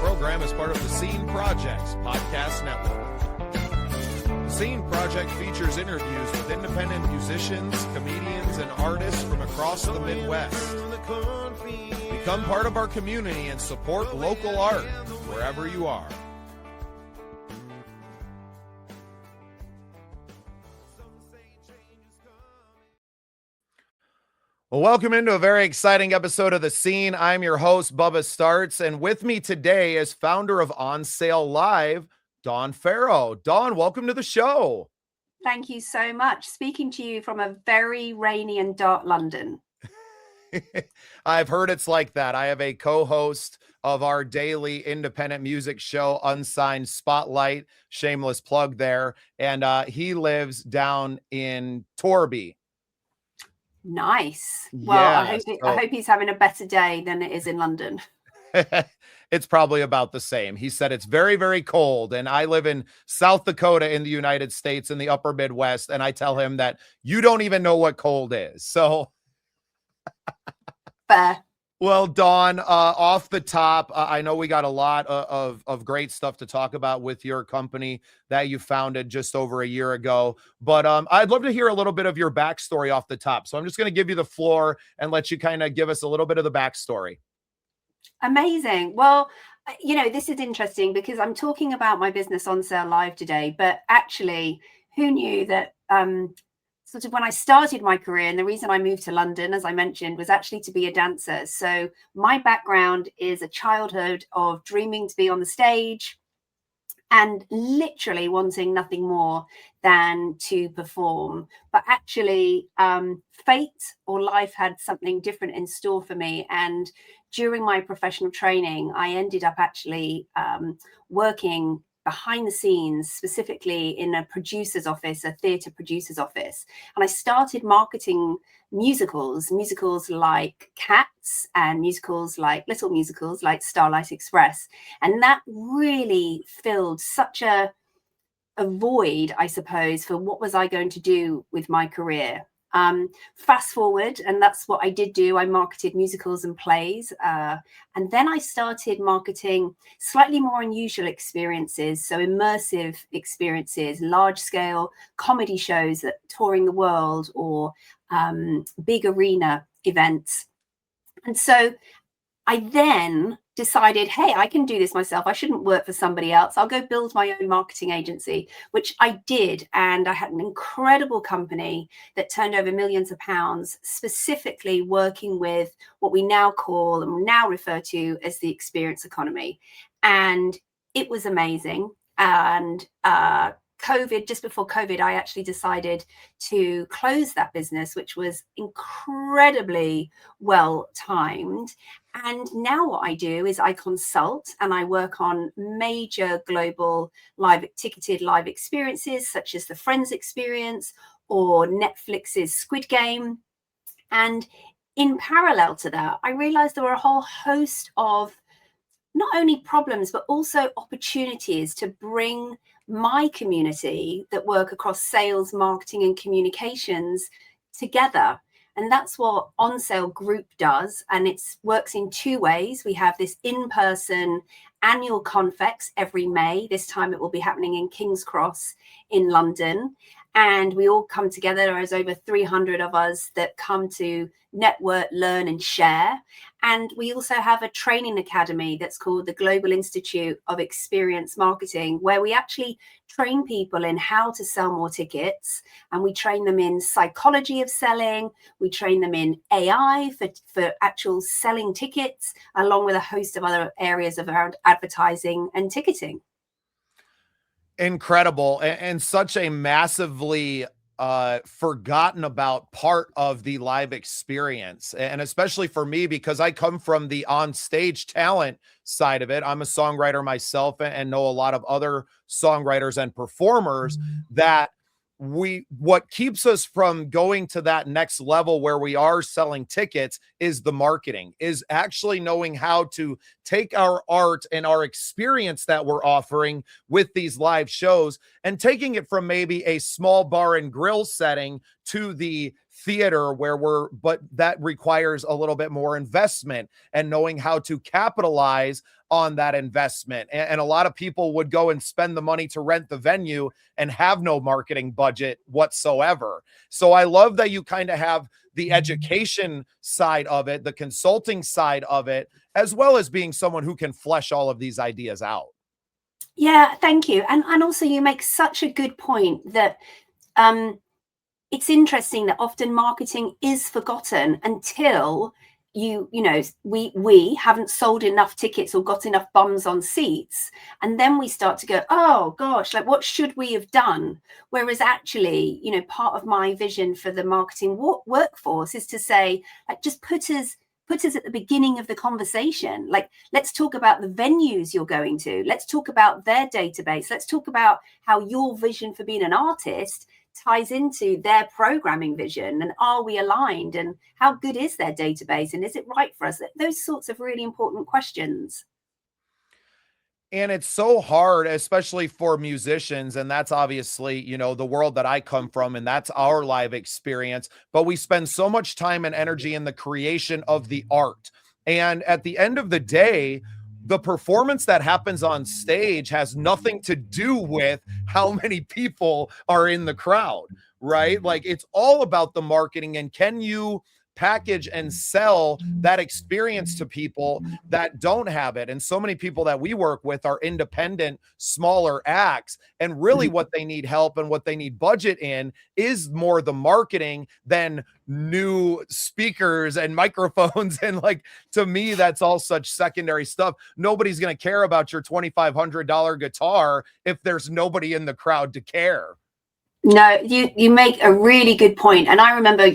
program is part of the Scene Project's podcast network. The Scene Project features interviews with independent musicians, comedians, and artists from across the Midwest. Become part of our community and support local art wherever you are. Well, welcome into a very exciting episode of The Scene. I'm your host, Bubba Startz, and with me today is founder of On Sale Live, Dawn Farrow. Dawn, welcome to the show. Thank you so much. Speaking to you from a very rainy and dark London. I've heard it's like that. I have a co-host of our daily independent music show, Unsigned Spotlight, shameless plug there, and he lives down in Torby. Nice. Well, yeah, I hope he's having a better day than it is in London. It's probably about the same. He said it's very, very cold, and I live in South Dakota in the United States in the upper Midwest, and I tell him that you don't even know what cold is. So fair. Well, Dawn, off the top, I know we got a lot of great stuff to talk about with your company that you founded just over a year ago. But I'd love to hear a little bit of your backstory off the top. So I'm just going to give you the floor and let you kind of give us a little bit of the backstory. Amazing. Well, you know, this is interesting because I'm talking about my business On Sale Live today, but actually, who knew that sort of when I started my career, and the reason I moved to London, as I mentioned, was actually to be a dancer. So my background is a childhood of dreaming to be on the stage and literally wanting nothing more than to perform. But actually, fate or life had something different in store for me. And during my professional training, I ended up actually working behind the scenes, specifically in a producer's office, a theatre producer's office. And I started marketing musicals like Cats and little musicals like Starlight Express. And that really filled such a void, I suppose, for what was I going to do with my career. Fast forward, and that's what I did do. I marketed musicals and plays. And then I started marketing slightly more unusual experiences. So immersive experiences, large scale comedy shows that touring the world or big arena events. And so I then decided, hey, I can do this myself. I shouldn't work for somebody else. I'll go build my own marketing agency, which I did. And I had an incredible company that turned over millions of pounds, specifically working with what we now call and now refer to as the experience economy. And it was amazing. And just before COVID, I actually decided to close that business, which was incredibly well timed. And now what I do is I consult and I work on major global ticketed live experiences, such as the Friends experience or Netflix's Squid Game. And in parallel to that, I realized there were a whole host of not only problems, but also opportunities to bring my community that work across sales, marketing, and communications together. And that's what On Sale Group does. And it works in two ways. We have this in-person annual Confex every May. This time it will be happening in King's Cross in London. And we all come together. There's over 300 of us that come to network, learn, and share. And we also have a training academy that's called the Global Institute of Experience Marketing, where we actually train people in how to sell more tickets. And we train them in psychology of selling. We train them in AI for actual selling tickets, along with a host of other areas around advertising and ticketing. Incredible, and such a massively forgotten about part of the live experience. And especially for me, because I come from the on-stage talent side of it. I'm a songwriter myself and know a lot of other songwriters and performers that what keeps us from going to that next level where we are selling tickets is the marketing, is actually knowing how to take our art and our experience that we're offering with these live shows and taking it from maybe a small bar and grill setting to the theater where but that requires a little bit more investment and knowing how to capitalize on that investment. And a lot of people would go and spend the money to rent the venue and have no marketing budget whatsoever. So I love that you kind of have the education side of it, the consulting side of it, as well as being someone who can flesh all of these ideas out. Yeah, thank you. And also you make such a good point that it's interesting that often marketing is forgotten until we haven't sold enough tickets or got enough bums on seats, and then we start to go, oh gosh, like what should we have done? Whereas actually, part of my vision for the marketing workforce is to say, like, just put us at the beginning of the conversation. Like, let's talk about the venues you're going to. Let's talk about their database. Let's talk about how your vision for being an artist ties into their programming vision, and are we aligned, and how good is their database, and is it right for us? Those sorts of really important questions. And it's so hard, especially for musicians. And that's obviously, the world that I come from, and that's our live experience. But we spend so much time and energy in the creation of the art. And at the end of the day, the performance that happens on stage has nothing to do with how many people are in the crowd, right? Like, it's all about the marketing, and can you package and sell that experience to people that don't have it? And so many people that we work with are independent, smaller acts, and really what they need help and what they need budget in is more the marketing than new speakers and microphones. And like, to me, that's all such secondary stuff. Nobody's going to care about your $2,500 guitar if there's nobody in the crowd to care. No, you make a really good point. And I remember,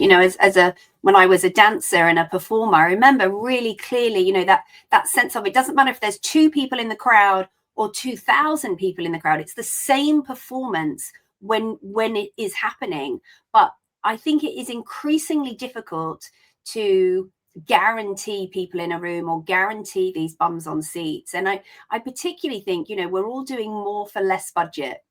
when I was a dancer and a performer, I remember really clearly, that sense of, it doesn't matter if there's 2 people in the crowd or 2,000 people in the crowd. It's the same performance when it is happening. But I think it is increasingly difficult to guarantee people in a room or guarantee these bums on seats. And I particularly think, we're all doing more for less budget.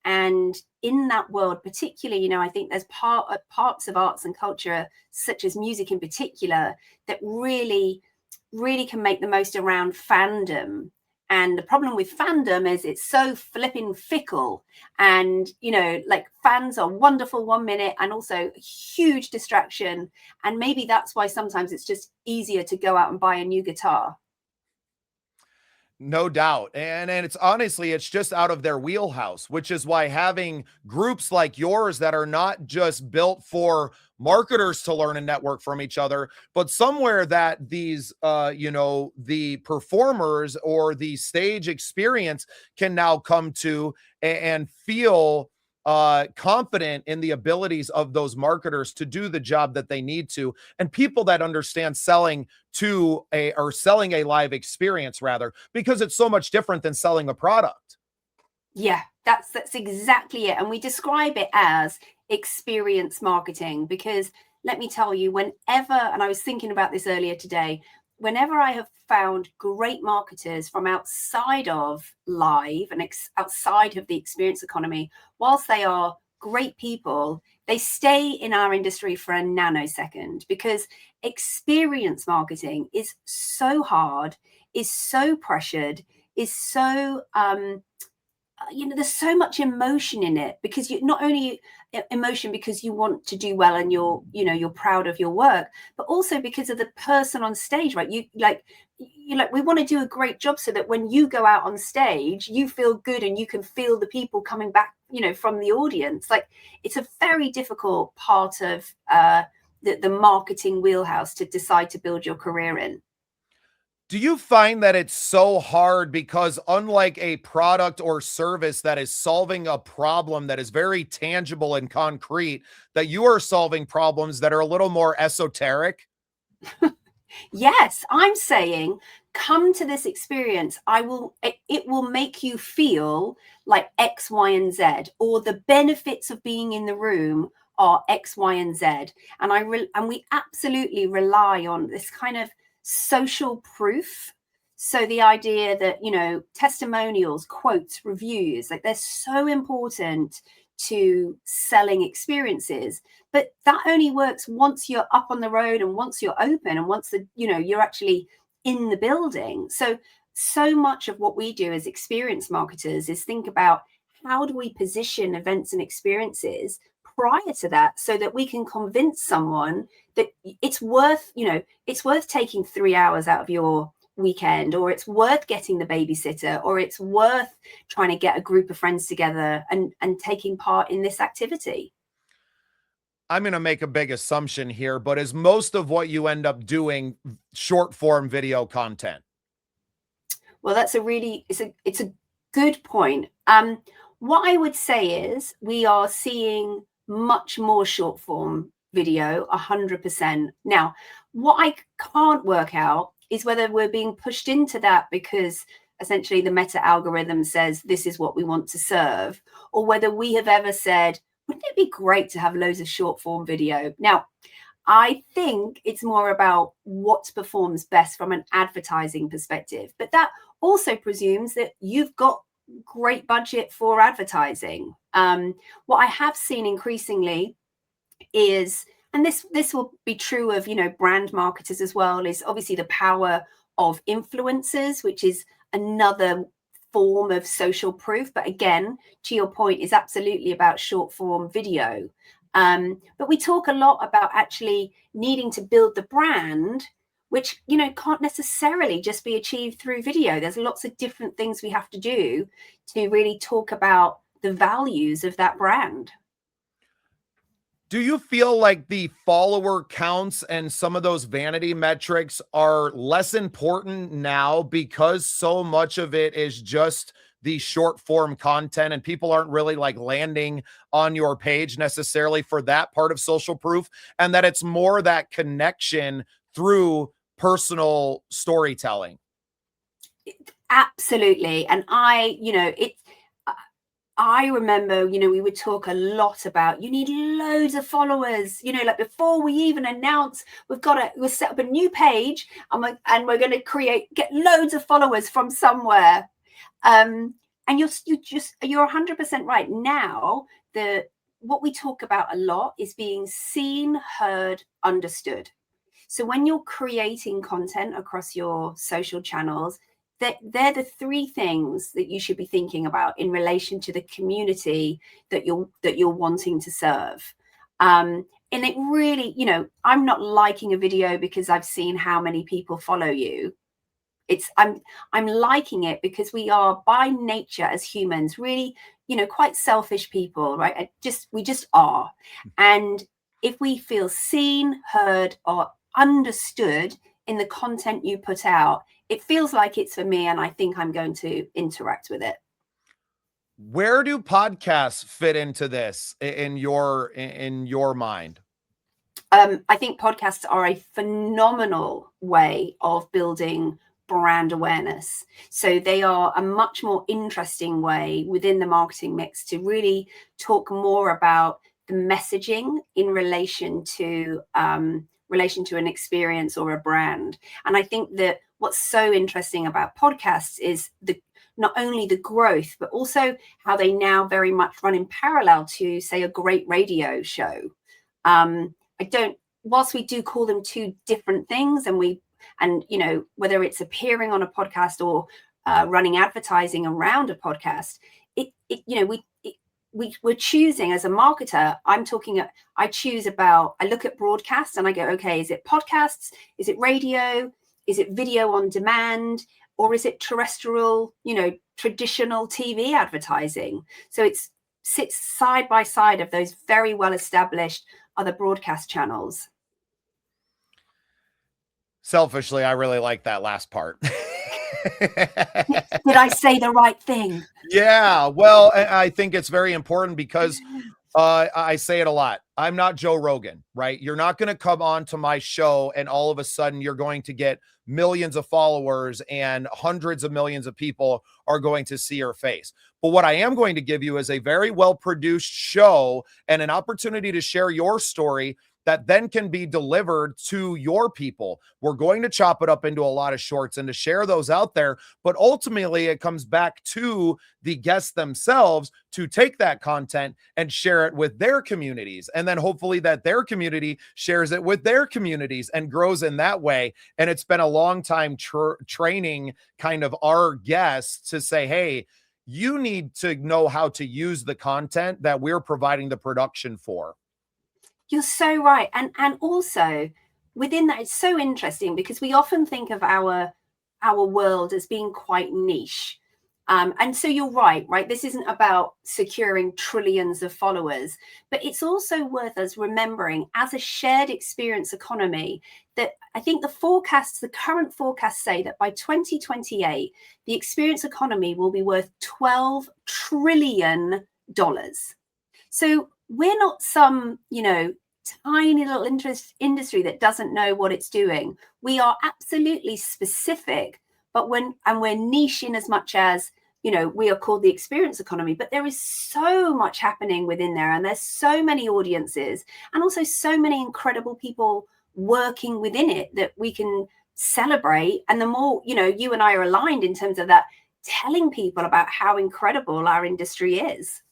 And in that world, particularly, I think there's parts of arts and culture, such as music in particular, that really, really can make the most around fandom. And the problem with fandom is it's so flipping fickle. And, like, fans are wonderful 1 minute and also a huge distraction. And maybe that's why sometimes it's just easier to go out and buy a new guitar. No doubt. And it's honestly, it's just out of their wheelhouse, which is why having groups like yours that are not just built for marketers to learn and network from each other, but somewhere that these, the performers or the stage experience can now come to and feel confident in the abilities of those marketers to do the job that they need to, and people that understand selling a live experience, rather, because it's so much different than selling a product. Yeah, that's exactly it. And we describe it as experience marketing, because let me tell you, whenever, and I was thinking about this earlier today, whenever I have found great marketers from outside of live and outside of the experience economy, whilst they are great people, they stay in our industry for a nanosecond, because experience marketing is so hard, is so pressured, is so there's so much emotion in it, because you not only emotion because you want to do well and you're proud of your work, but also because of the person on stage, right? You we want to do a great job so that when you go out on stage, you feel good and you can feel the people coming back, from the audience. Like, it's a very difficult part of the marketing wheelhouse to decide to build your career in. Do you find that it's so hard because, unlike a product or service that is solving a problem that is very tangible and concrete, that you are solving problems that are a little more esoteric? Yes, I'm saying, come to this experience. It will make you feel like X, Y, and Z, or the benefits of being in the room are X, Y, and Z. And we absolutely rely on this kind of social proof. So the idea that, testimonials, quotes, reviews, like, they're so important to selling experiences. But that only works once you're up on the road and once you're open and once you're actually in the building. So much of what we do as experience marketers is think about, how do we position events and experiences prior to that so that we can convince someone that it's worth taking 3 hours out of your weekend, or it's worth getting the babysitter, or it's worth trying to get a group of friends together and taking part in this activity. I'm going to make a big assumption here, but is most of what you end up doing short form video content? Well, that's it's a good point. What I would say is we are seeing much more short form video, 100%. Now, what I can't work out is whether we're being pushed into that because essentially the meta algorithm says this is what we want to serve, or whether we have ever said, wouldn't it be great to have loads of short form video? Now, I think it's more about what performs best from an advertising perspective, but that also presumes that you've got great budget for advertising. What I have seen increasingly is, and this will be true of brand marketers as well, is obviously the power of influencers, which is another form of social proof, but again, to your point, is absolutely about short form video. But we talk a lot about actually needing to build the brand, which can't necessarily just be achieved through video. There's lots of different things we have to do to really talk about the values of that brand. Do you feel like the follower counts and some of those vanity metrics are less important now because so much of it is just the short form content and people aren't really like landing on your page necessarily for that part of social proof, and that it's more that connection through personal storytelling? Absolutely. And I remember, we would talk a lot about, you need loads of followers, like before we even announce we'll set up a new page and we're going to get loads of followers from somewhere. And you're 100% right. Now, what we talk about a lot is being seen, heard, understood. So when you're creating content across your social channels, they're the three things that you should be thinking about in relation to the community that you're wanting to serve. And it really, I'm not liking a video because I've seen how many people follow you. I'm liking it because we are by nature as humans really, quite selfish people, right? We just are. And if we feel seen, heard, or understood in the content you put out, it feels like it's for me and I think I'm going to interact with it. Where do podcasts fit into this in your mind? I think podcasts are a phenomenal way of building brand awareness. So they are a much more interesting way within the marketing mix to really talk more about the messaging in relation to an experience or a brand. And I think that what's so interesting about podcasts is not only the growth, but also how they now very much run in parallel to, say, a great radio show. Whilst we do call them two different things, and whether it's appearing on a podcast or running advertising around a podcast, we're choosing as a marketer. I look at broadcasts and I go, okay, is it podcasts? Is it radio? Is it video on demand? Or is it terrestrial, traditional TV advertising? So it sits side by side of those very well established other broadcast channels. Selfishly, I really like that last part. Did I say the right thing? Yeah, well, I think it's very important because I say it a lot. I'm not Joe Rogan, right? You're not going to come on to my show and all of a sudden you're going to get millions of followers and hundreds of millions of people are going to see your face. But what I am going to give you is a very well-produced show and an opportunity to share your story that then can be delivered to your people. We're going to chop it up into a lot of shorts and to share those out there. But ultimately, it comes back to the guests themselves to take that content and share it with their communities. And then hopefully that their community shares it with their communities and grows in that way. And it's been a long time training kind of our guests to say, hey, you need to know how to use the content that we're providing the production for. You're so right. And also within that, it's so interesting because we often think of our world as being quite niche. And so you're right? This isn't about securing trillions of followers, but it's also worth us remembering as a shared experience economy that I think the current forecasts say that by 2028, the experience economy will be worth $12 trillion. So we're not some, tiny little industry that doesn't know what it's doing. We are absolutely specific, but we're niche in as much as, we are called the experience economy, but there is so much happening within there. And there's so many audiences and also so many incredible people working within it that we can celebrate. And the more, you and I are aligned in terms of that, telling people about how incredible our industry is.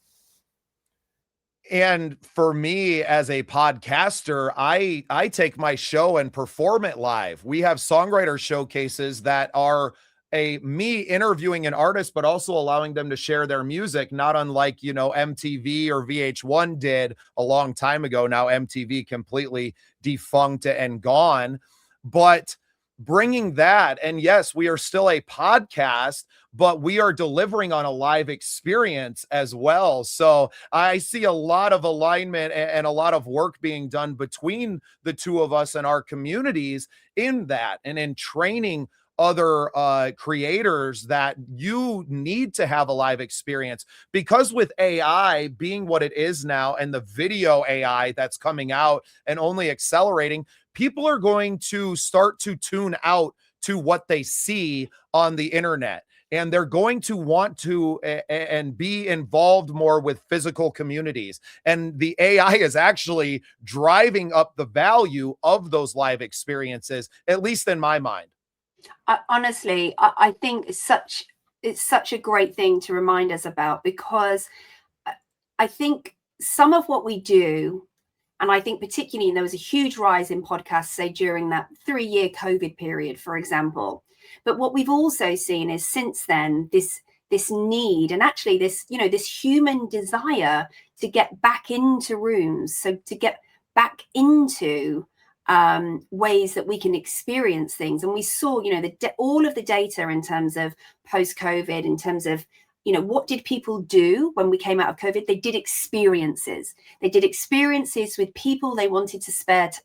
And for me as a podcaster, I take my show and perform it live. We have songwriter showcases that are me interviewing an artist, but also allowing them to share their music, not unlike, MTV or VH1 did a long time ago. Now MTV completely defunct and gone, but bringing that, and yes, we are still a podcast, but we are delivering on a live experience as well. So I see a lot of alignment and a lot of work being done between the two of us and our communities in that, and in training other creators that you need to have a live experience, because with AI being what it is now and the video AI that's coming out and only accelerating, people are going to start to tune out to what they see on the internet. And they're going to want to and be involved more with physical communities. And the AI is actually driving up the value of those live experiences, at least in my mind. Honestly, I think it's such a great thing to remind us about, because I think some of what we do, and I think particularly there was a huge rise in podcasts, say during that 3-year COVID period, for example. But what we've also seen is since then, this need, and actually this human desire to get back into rooms, so to get back into ways that we can experience things. And we saw, all of the data in terms of post-COVID, in terms of, what did people do when we came out of COVID? They did experiences. They did experiences with people they wanted to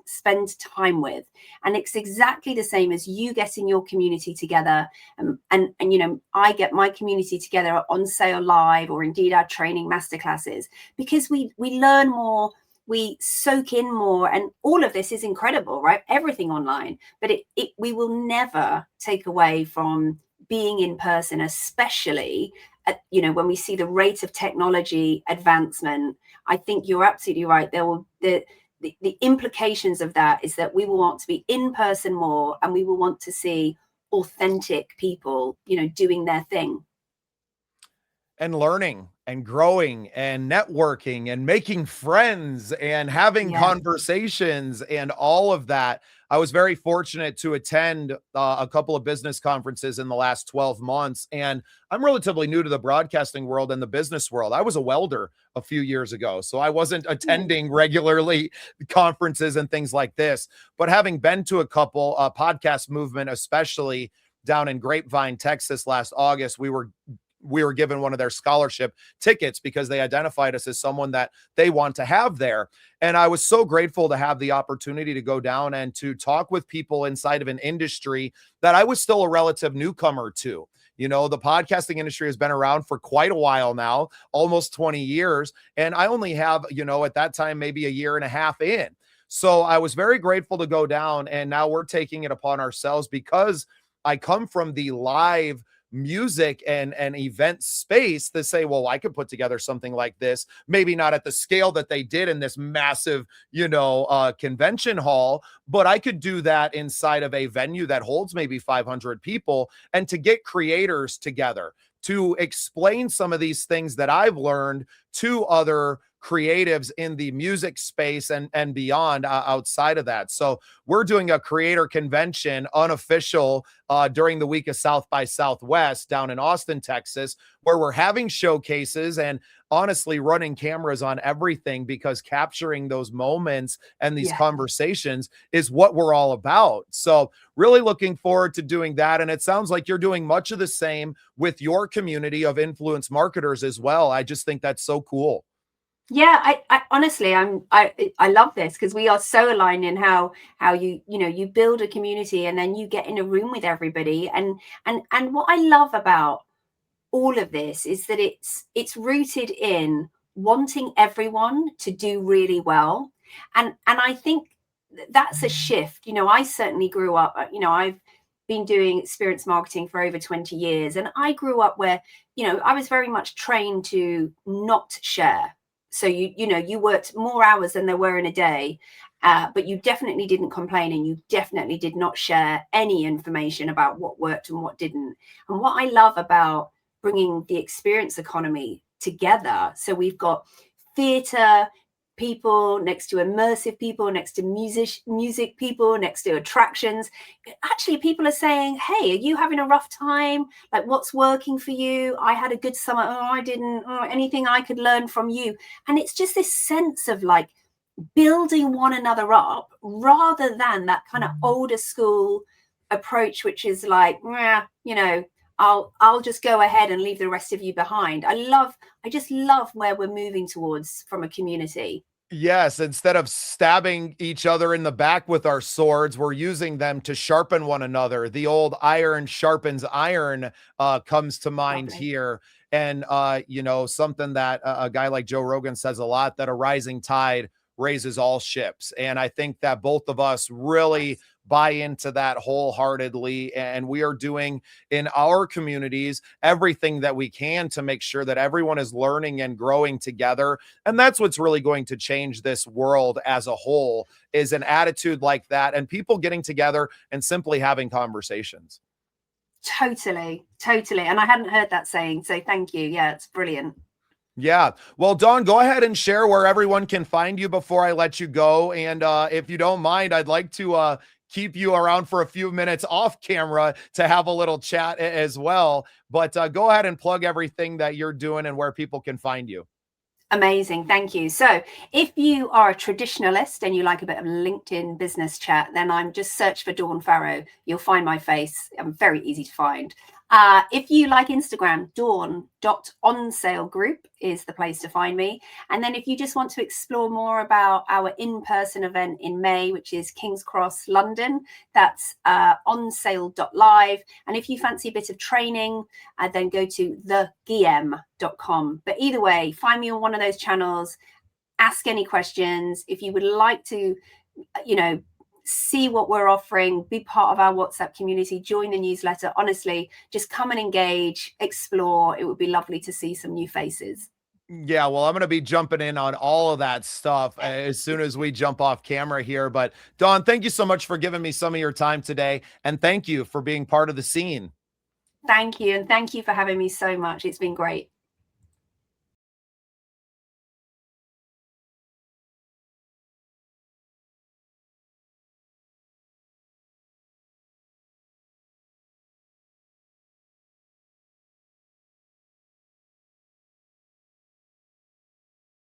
spend time with. And it's exactly the same as you getting your community together. And I get my community together on Sale Live, or indeed our training masterclasses, because we learn more, we soak in more, and all of this is incredible, right? Everything online, but we will never take away from being in person, especially when we see the rate of technology advancement. I think you're absolutely right. The implications of that is that we will want to be in person more, and we will want to see authentic people, doing their thing. And learning and growing and networking and making friends and having conversations and all of that. I was very fortunate to attend a couple of business conferences in the last 12 months. And I'm relatively new to the broadcasting world and the business world. I was a welder a few years ago, so I wasn't attending regularly conferences and things like this. But having been to a couple, Podcast Movement, especially down in Grapevine, Texas last August, we were given one of their scholarship tickets because they identified us as someone that they want to have there. And I was so grateful to have the opportunity to go down and to talk with people inside of an industry that I was still a relative newcomer to. The podcasting industry has been around for quite a while now, almost 20 years. And I only have, at that time, maybe a year and a half in. So I was very grateful to go down, and now we're taking it upon ourselves, because I come from the live music and event space to say, well, I could put together something like this, maybe not at the scale that they did in this massive, convention hall, but I could do that inside of a venue that holds maybe 500 people, and to get creators together to explain some of these things that I've learned to other creatives in the music space and beyond, outside of that. So we're doing a creator convention unofficial during the week of South by Southwest down in Austin, Texas, where we're having showcases and honestly running cameras on everything, because capturing those moments and these conversations is what we're all about. So really looking forward to doing that. And it sounds like you're doing much of the same with your community of influence marketers as well. I just think that's so cool. Yeah, I honestly, I love this, because we are so aligned in how you build a community and then you get in a room with everybody. And what I love about all of this is that it's rooted in wanting everyone to do really well. And I think that's a shift. I certainly grew up, I've been doing experience marketing for over 20 years. And I grew up where, I was very much trained to not share. So you worked more hours than there were in a day, but you definitely didn't complain, and you definitely did not share any information about what worked and what didn't. And what I love about bringing the experience economy together, so we've got theatre people next to immersive people, next to music people, next to attractions. Actually, people are saying, hey, are you having a rough time? Like, what's working for you? I had a good summer. Oh, I didn't. Oh, anything I could learn from you? And it's just this sense of like building one another up, rather than that kind of older school approach, which is like, I'll just go ahead and leave the rest of you behind. I just love where we're moving towards from a community. Yes, instead of stabbing each other in the back with our swords, we're using them to sharpen one another. The old iron sharpens iron comes to mind Lovely. here. And, something that a guy like Joe Rogan says a lot, that a rising tide raises all ships. And I think that both of us really buy into that wholeheartedly. And we are doing in our communities everything that we can to make sure that everyone is learning and growing together. And that's what's really going to change this world as a whole, is an attitude like that, and people getting together and simply having conversations. Totally. And I hadn't heard that saying, so thank you. Yeah, it's brilliant. Yeah. Well, Dawn, go ahead and share where everyone can find you before I let you go. And if you don't mind, I'd like to keep you around for a few minutes off camera to have a little chat as well. But go ahead and plug everything that you're doing and where people can find you. Amazing. Thank you. So if you are a traditionalist and you like a bit of LinkedIn business chat, then I'm just search for Dawn Farrow. You'll find my face. I'm very easy to find. If you like Instagram, dawn.onsalegroup is the place to find me. And then if you just want to explore more about our in-person event in May, which is King's Cross, London, that's onsale.live. And if you fancy a bit of training, then go to thegiem.com. But either way, find me on one of those channels, ask any questions. If you would like to, see what we're offering, be part of our WhatsApp community, join the newsletter. Honestly, just come and engage, explore. It would be lovely to see some new faces. Yeah, well, I'm going to be jumping in on all of that stuff as soon as we jump off camera here. But Dawn, thank you so much for giving me some of your time today. And thank you for being part of the scene. Thank you. And thank you for having me so much. It's been great.